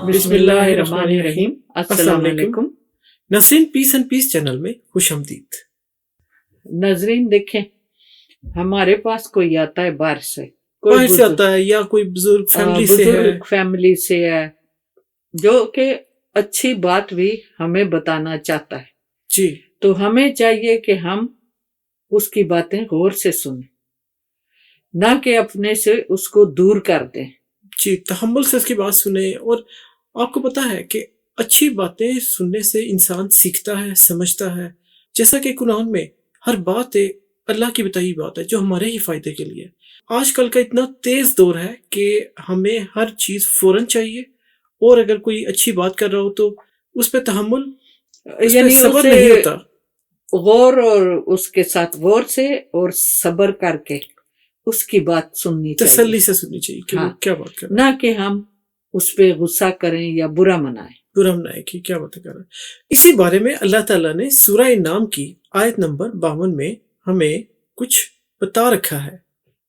بسم اللہ الرحمن الرحیم۔ السلام علیکم ناظرین، پیس اینڈ پیس چینل میں خوش آمدید۔ ناظرین دیکھیں، ہمارے پاس کوئی آتا ہے باہر سے آتا ہے یا کوئی بزرگ فیملی سے ہے جو کہ اچھی بات بھی ہمیں بتانا چاہتا ہے جی، تو ہمیں چاہیے کہ ہم اس کی باتیں غور سے سنیں، نہ کہ اپنے سے اس کو دور کر دیں۔ جی، تحمل سے اس کی بات سنیں۔ اور آپ کو پتا ہے کہ اچھی باتیں سننے سے انسان سیکھتا ہے، سمجھتا ہے، جیسا کہ قرآن میں ہر بات اللہ کی بتائی بات ہے جو ہمارے ہی فائدے کے لیے۔ آج کل کا اتنا تیز دور ہے کہ ہمیں ہر چیز فوراً چاہیے، اور اگر کوئی اچھی بات کر رہا ہو تو اس پہ تحمل یعنی صبر نہیں ہوتا۔ غور اور اس کے ساتھ غور سے اور صبر کر کے اس کی بات سننی چاہیے، تسلی سے سننی چاہیے کہ وہ کیا بات کر رہا ہے، نہ کہ ہم اس پہ غصہ کریں یا برا منائیں۔ کہ کیا بات کر رہا ہے۔ اسی بارے میں اللہ تعالیٰ نے سورہ انعام کی آیت نمبر 52 میں ہمیں کچھ بتا رکھا ہے۔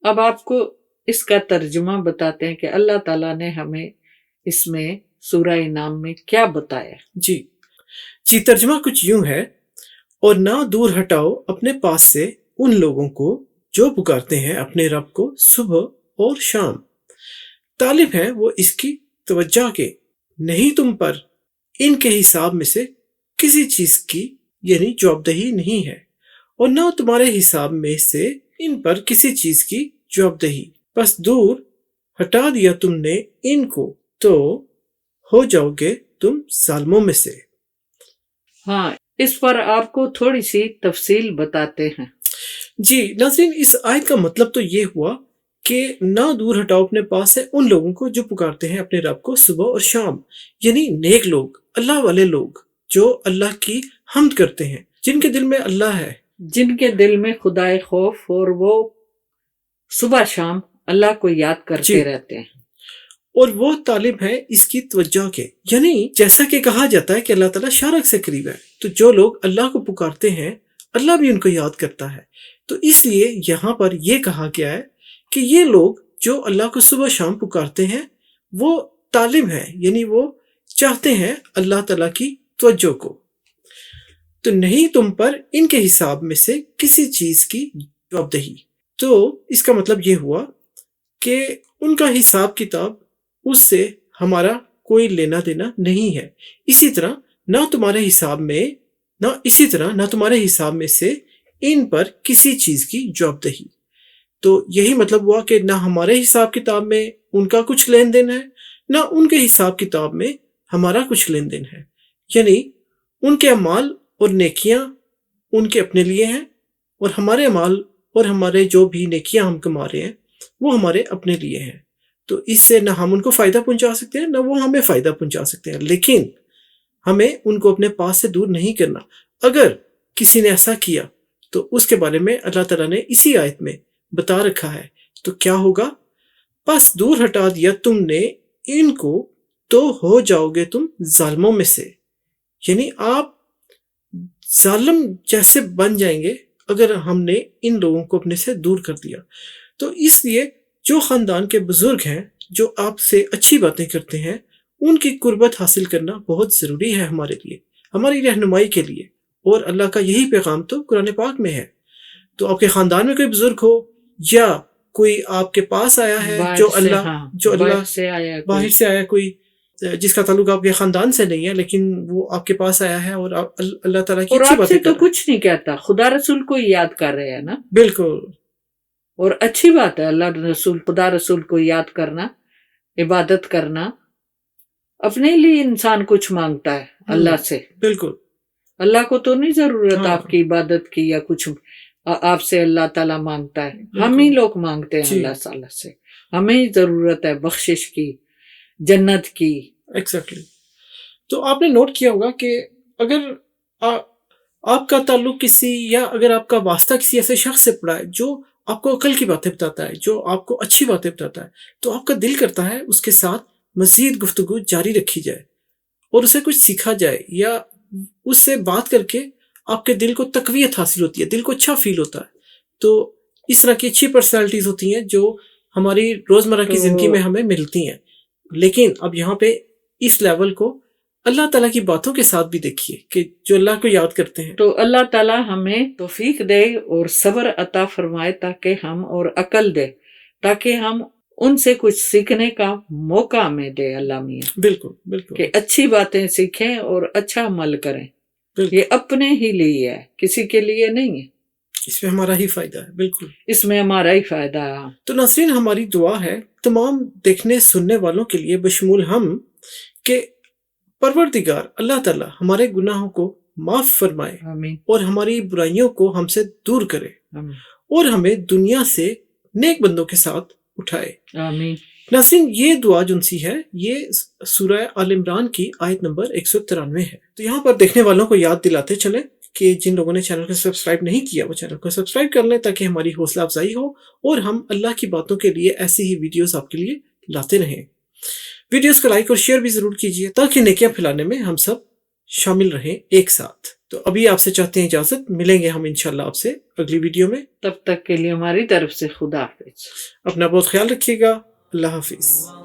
اب آپ کو اس کا ترجمہ بتاتے ہیں کہ اللہ تعالیٰ نے ہمیں اس میں سورہ انعام میں کیا بتایا۔ جی، ترجمہ کچھ یوں ہے: اور نہ دور ہٹاؤ اپنے پاس سے ان لوگوں کو جو پکارتے ہیں اپنے رب کو صبح اور شام، طالب ہیں وہ اس کی توجہ کے، نہیں تم پر ان کے حساب میں سے کسی چیز کی یعنی جوابدہی نہیں ہے، اور نہ تمہارے حساب میں سے ان پر کسی چیز کی جوابدہی، بس دور ہٹا دیا تم نے ان کو تو ہو جاؤ گے تم ظالموں میں سے۔ ہاں، اس پر آپ کو تھوڑی سی تفصیل بتاتے ہیں۔ جی ناظرین، اس آیت کا مطلب تو یہ ہوا کہ نہ دور ہٹاؤ اپنے پاس سے ان لوگوں کو جو پکارتے ہیں اپنے رب کو صبح اور شام، یعنی نیک لوگ، اللہ والے لوگ جو اللہ کی حمد کرتے ہیں، جن کے دل میں اللہ ہے، جن کے دل میں خدائے خوف، اور وہ صبح شام اللہ کو یاد کرتے رہتے ہیں، اور وہ طالب ہیں اس کی توجہ کے۔ یعنی جیسا کہ کہا جاتا ہے کہ اللہ تعالیٰ شارک سے قریب ہے، تو جو لوگ اللہ کو پکارتے ہیں اللہ بھی ان کو یاد کرتا ہے۔ تو اس لیے یہاں پر یہ کہا گیا ہے کہ یہ لوگ جو اللہ کو صبح شام پکارتے ہیں وہ طالب ہیں، یعنی وہ چاہتے ہیں اللہ تعالیٰ کی توجہ کو، تو نہیں تم پر ان کے حساب میں سے کسی چیز کی جوابدہی۔ تو اس کا مطلب یہ ہوا کہ ان کا حساب کتاب اس سے ہمارا کوئی لینا دینا نہیں ہے، اسی طرح نہ تمہارے حساب میں سے ان پر کسی چیز کی جوابدہی۔ تو یہی مطلب ہوا کہ نہ ہمارے حساب کتاب میں ان کا کچھ لین دین ہے، نہ ان کے حساب کتاب میں ہمارا کچھ لین دین ہے، یعنی ان کے اعمال اور نیکیاں ان کے اپنے لیے ہیں، اور ہمارے اعمال اور ہمارے جو بھی نیکیاں ہم کما رہے ہیں وہ ہمارے اپنے لیے ہیں۔ تو اس سے نہ ہم ان کو فائدہ پہنچا سکتے ہیں، نہ وہ ہمیں فائدہ پہنچا سکتے ہیں، لیکن ہمیں ان کو اپنے پاس سے دور نہیں کرنا۔ اگر کسی نے ایسا کیا تو اس کے بارے میں اللہ تعالیٰ نے اسی آیت میں بتا رکھا ہے، تو کیا ہوگا؟ بس دور ہٹا دیا تم نے ان کو تو ہو جاؤ گے تم ظالموں میں سے، یعنی آپ ظالم جیسے بن جائیں گے اگر ہم نے ان لوگوں کو اپنے سے دور کر دیا۔ تو اس لیے جو خاندان کے بزرگ ہیں جو آپ سے اچھی باتیں کرتے ہیں ان کی قربت حاصل کرنا بہت ضروری ہے ہمارے لیے، ہماری رہنمائی کے لیے، اور اللہ کا یہی پیغام تو قرآن پاک میں ہے۔ تو آپ کے خاندان میں کوئی بزرگ ہو یا کوئی آپ کے پاس آیا ہے جو اللہ باہر سے آیا، کوئی جس کا تعلق آپ کے خاندان سے نہیں ہے لیکن وہ آپ کے پاس آیا ہے اور آپ اللہ تعالیٰ کی اچھی باتیں تو کچھ نہیں کہتا، خدا رسول کو یاد کر رہے ہیں نا، بالکل، اور اچھی بات ہے اللہ رسول، خدا رسول کو یاد کرنا، عبادت کرنا۔ اپنے لیے انسان کچھ مانگتا ہے اللہ سے، بالکل، اللہ کو تو نہیں ضرورت آپ کی عبادت کی یا کچھ آپ سے اللہ تعالیٰ مانگتا ہے، ہم ہی لوگ مانگتے ہیں اللہ تعالیٰ سے، ہمیں ضرورت ہے بخشش کی، جنت کی۔ ایگزیکٹلی۔ تو آپ نے نوٹ کیا ہوگا کہ اگر آپ کا تعلق کسی یا اگر آپ کا واسطہ کسی ایسے شخص سے پڑا ہے جو آپ کو عقل کی باتیں بتاتا ہے، جو آپ کو اچھی باتیں بتاتا ہے، تو آپ کا دل کرتا ہے اس کے ساتھ مزید گفتگو جاری رکھی جائے اور اسے کچھ سیکھا جائے، یا اس سے بات کر کے آپ کے دل کو تقویت حاصل ہوتی ہے، دل کو اچھا فیل ہوتا ہے۔ تو اس طرح کی اچھی پرسنالٹیز ہوتی ہیں جو ہماری روزمرہ کی زندگی میں ہمیں ملتی ہیں۔ لیکن اب یہاں پہ اس لیول کو اللہ تعالیٰ کی باتوں کے ساتھ بھی دیکھیے کہ جو اللہ کو یاد کرتے ہیں. تو اللہ تعالیٰ ہمیں توفیق دے اور صبر عطا فرمائے تاکہ ہم اور عقل دے تاکہ ہم ان سے کچھ سیکھنے کا موقع ہمیں دے اللہ میاں. بالکل بالکل کہ اچھی باتیں سیکھیں اور اچھا عمل کریں. بالکل. یہ اپنے ہی لیے ہے، کسی کے لیے نہیں ہے. اس میں ہمارا ہی فائدہ ہے. بالکل. اس میں ہمارا ہی فائدہ ہے. تو ناظرین، ہماری دعا ہے تمام دیکھنے سننے والوں کے لیے بشمول ہم کہ پروردگار اللہ تعالیٰ ہمارے گناہوں کو معاف فرمائے آمین اور ہماری برائیوں کو ہم سے دور کرے آمین اور ہمیں دنیا سے نیک بندوں کے ساتھ اٹھائے. آمین. ناظرین، یہ دعا جن سی ہے یہ سورہ آل عمران کی آیت نمبر 193 ہے. تو یہاں پر دیکھنے والوں کو یاد دلاتے چلیں کہ جن لوگوں نے چینل کو سبسکرائب نہیں کیا وہ چینل کو سبسکرائب کر لیں تاکہ ہماری حوصلہ افزائی ہو اور ہم اللہ کی باتوں کے لیے ایسی ہی ویڈیوز آپ کے لیے لاتے رہیں. ویڈیوز کو لائک اور شیئر بھی ضرور کیجیے تاکہ نیکیاں پھیلانے میں ہم سب شامل رہیں ایک ساتھ. تو ابھی آپ سے چاہتے ہیں اجازت، ملیں گے ہم انشاءاللہ آپ سے اگلی ویڈیو میں. تب تک کے لیے ہماری طرف سے خدا حافظ. اپنا بہت خیال رکھیے گا. اللہ حافظ.